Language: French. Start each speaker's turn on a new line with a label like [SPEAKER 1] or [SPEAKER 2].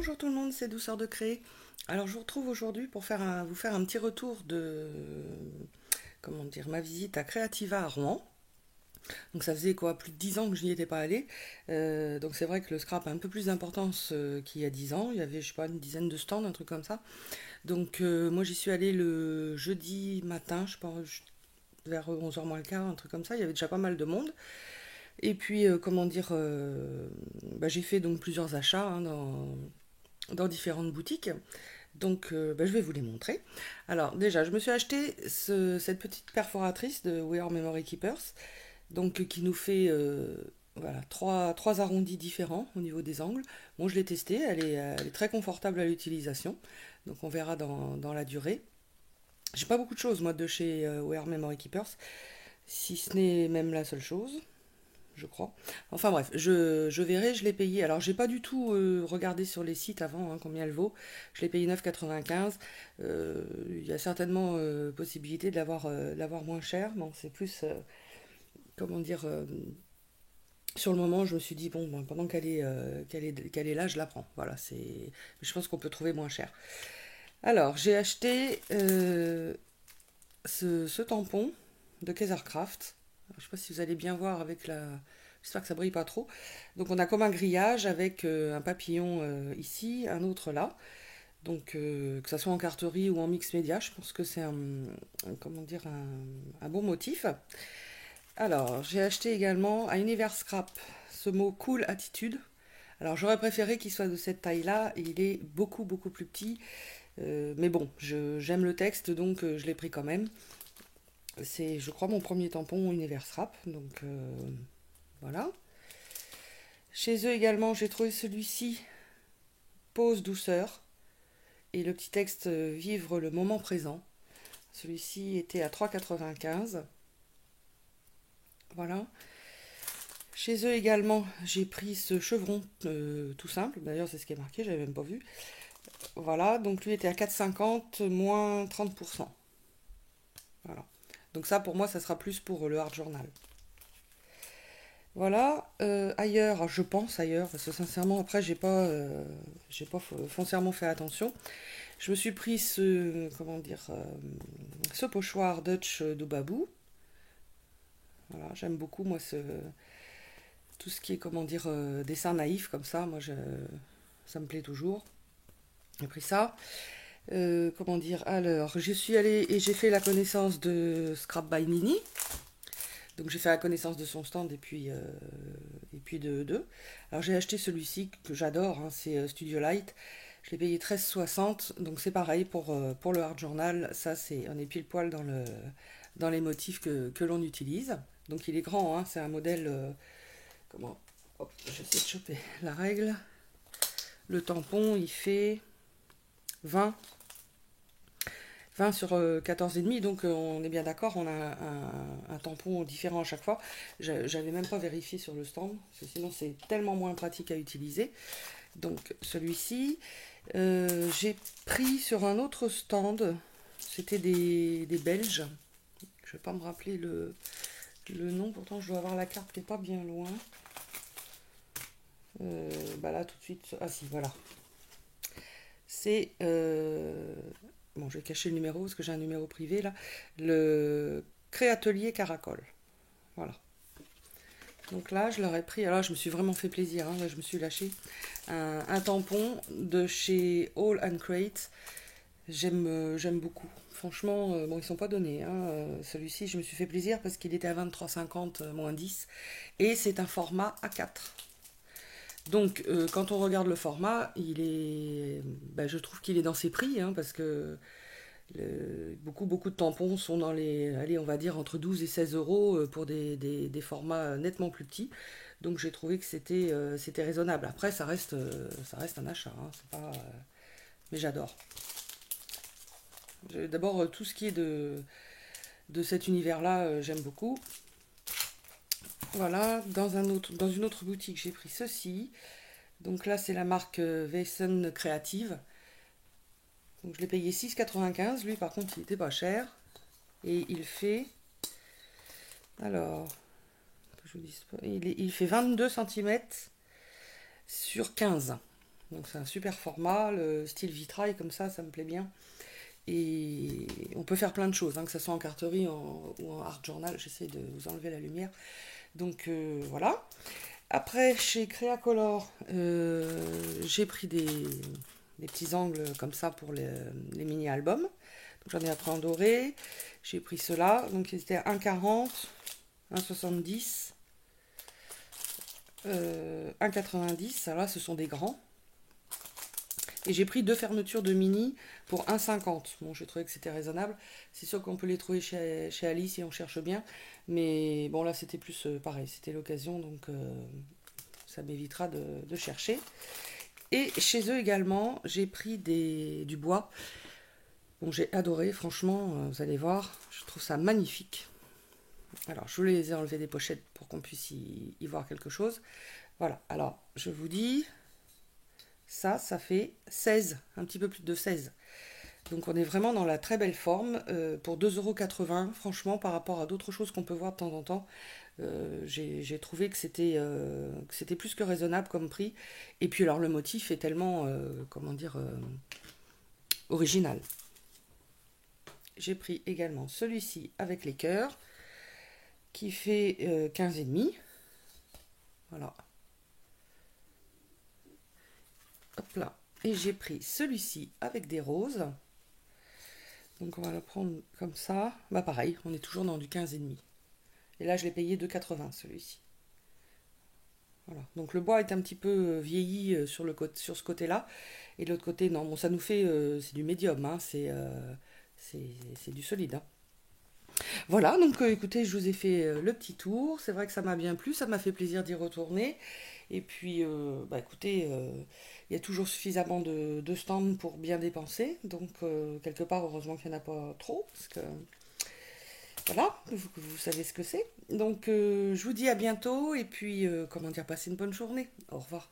[SPEAKER 1] Bonjour tout le monde, c'est Douceur de Créer. Alors je vous retrouve aujourd'hui pour vous faire un petit retour de comment dire, ma visite à Creativa à Rouen. Donc ça faisait quoi, plus de 10 ans que je n'y étais pas allée. Donc c'est vrai que le scrap a un peu plus d'importance qu'il y a 10 ans. Il y avait, je sais pas, une dizaine de stands, un truc comme ça. Donc moi j'y suis allée le jeudi matin, je pense vers 11h moins le quart, un truc comme ça. Il y avait déjà pas mal de monde. Et puis comment dire, j'ai fait donc plusieurs achats hein, dans différentes boutiques. Donc, je vais vous les montrer. Alors, déjà, je me suis acheté cette petite perforatrice de We Are Memory Keepers, donc qui nous fait voilà, trois arrondis différents au niveau des angles. Bon, je l'ai testée, elle est très confortable à l'utilisation, donc on verra dans la durée. J'ai pas beaucoup de choses, moi, de chez We Are Memory Keepers, si ce n'est même la seule chose je crois. Enfin bref, je verrai, je l'ai payé. Alors j'ai pas du tout regardé sur les sites avant hein, combien elle vaut. Je l'ai payé 9,95. Il y a certainement possibilité de l'avoir moins cher. Bon, c'est plus, comment dire, sur le moment, je me suis dit, bon, ben, pendant qu'elle est là, je la prends. Voilà, c'est, je pense qu'on peut trouver moins cher. Alors, j'ai acheté ce tampon de Kaisercraft. Je ne sais pas si vous allez bien voir avec la. J'espère que ça brille pas trop. Donc on a comme un grillage avec un papillon ici, un autre là. Donc que ça soit en carterie ou en mix média, je pense que c'est comment dire un bon motif. Alors j'ai acheté également à Univers Scrap ce mot cool attitude. Alors j'aurais préféré qu'il soit de cette taille-là. Il est beaucoup plus petit. Mais bon, j'aime le texte donc je l'ai pris quand même. C'est, je crois, mon premier tampon Univers Scrap. Donc voilà. Chez eux également, j'ai trouvé celui-ci, Pause douceur, et le petit texte Vivre le moment présent. Celui-ci était à 3,95. Voilà. Chez eux également, j'ai pris ce chevron tout simple. D'ailleurs, c'est ce qui est marqué, j'avais même pas vu. Voilà, donc lui était à 4,50 moins 30%. Voilà. Donc ça, pour moi, ça sera plus pour le hard journal. Voilà, ailleurs, je pense ailleurs, parce que sincèrement, après, j'ai pas foncièrement fait attention. Je me suis pris comment dire, ce pochoir Dutch d'Obabou. Voilà, j'aime beaucoup, moi, tout ce qui est, comment dire, dessin naïf comme ça. Ça me plaît toujours. J'ai pris ça. Comment dire, alors, je suis allée et j'ai fait la connaissance de Scrap by Nini. Donc j'ai fait la connaissance de son stand et puis de d'eux. Alors j'ai acheté celui-ci que j'adore, hein, c'est Studio Light. Je l'ai payé 13,60, donc c'est pareil pour le hard journal. Ça, on est pile poil dans les motifs que l'on utilise. Donc il est grand, hein, c'est un modèle. Comment Hop, j'essaie de choper la règle. Le tampon, il fait 20, 20 sur 14,5, donc on est bien d'accord, on a un tampon différent à chaque fois. J'avais même pas vérifié sur le stand, parce que sinon c'est tellement moins pratique à utiliser. Donc celui-ci, j'ai pris sur un autre stand, c'était des Belges. Je vais pas me rappeler le nom, pourtant je dois avoir la carte qui est pas bien loin. Là tout de suite, ah si, voilà. C'est, bon je vais cacher le numéro parce que j'ai un numéro privé là, le Créatelier Caracol. Voilà. Donc là, je leur ai pris, alors je me suis vraiment fait plaisir, hein, là, je me suis lâché un tampon de chez All and Crate. J'aime beaucoup. Franchement, bon, ils sont pas donnés. Hein, celui-ci, je me suis fait plaisir parce qu'il était à 23,50 moins 10. Et c'est un format A4. Donc, quand on regarde le format, je trouve qu'il est dans ses prix, hein, parce que beaucoup de tampons sont dans allez, on va dire entre 12 et 16 euros pour des formats nettement plus petits. Donc j'ai trouvé que c'était raisonnable. Après, ça reste un achat. Hein, c'est pas, mais j'adore. D'abord, tout ce qui est de cet univers-là, j'aime beaucoup. Voilà, dans une autre boutique, j'ai pris ceci. Donc là, c'est la marque Weissen Creative. Donc je l'ai payé 6,95. Lui, par contre, il était pas cher. Et il fait. Alors, que je vous dise pas. Il fait 22 cm sur 15. Donc c'est un super format, le style vitrail comme ça me plaît bien. Et on peut faire plein de choses, hein, que ce soit en carterie ou en art journal. J'essaie de vous enlever la lumière. Donc voilà. Après, chez Creacolor, j'ai pris des petits angles comme ça pour les mini-albums. Donc j'en ai appris en doré. J'ai pris ceux-là. Donc ils étaient à 1,40, 1,70, 1,90. Alors là, ce sont des grands. Et j'ai pris deux fermetures de mini pour 1,50. Bon, j'ai trouvé que c'était raisonnable. C'est sûr qu'on peut les trouver chez Alice si on cherche bien. Mais bon, là, c'était plus pareil. C'était l'occasion, donc ça m'évitera de chercher. Et chez eux également, j'ai pris du bois. Bon, j'ai adoré, franchement, vous allez voir. Je trouve ça magnifique. Alors, je vous les ai enlevés des pochettes pour qu'on puisse y voir quelque chose. Voilà, alors, je vous dis, ça fait 16, un petit peu plus de 16. Donc on est vraiment dans la très belle forme. Pour 2,80 €, franchement, par rapport à d'autres choses qu'on peut voir de temps en temps, j'ai trouvé que c'était plus que raisonnable comme prix. Et puis alors le motif est tellement, comment dire, original. J'ai pris également celui-ci avec les cœurs, qui fait 15,5. Voilà. Hop là. Et j'ai pris celui-ci avec des roses. Donc on va le prendre comme ça. Bah pareil, on est toujours dans du 15,5. Et là je l'ai payé 2,80 celui-ci. Voilà. Donc le bois est un petit peu vieilli sur ce côté-là. Et de l'autre côté, non, bon ça nous fait, c'est du médium, hein, c'est du solide, hein. Voilà, donc écoutez, je vous ai fait le petit tour. C'est vrai que ça m'a bien plu, ça m'a fait plaisir d'y retourner. Et puis, bah écoutez, il y a toujours suffisamment de stands pour bien dépenser. Donc, quelque part, heureusement qu'il n'y en a pas trop, parce que voilà, vous savez ce que c'est. Donc, je vous dis à bientôt et puis, comment dire, passez une bonne journée. Au revoir.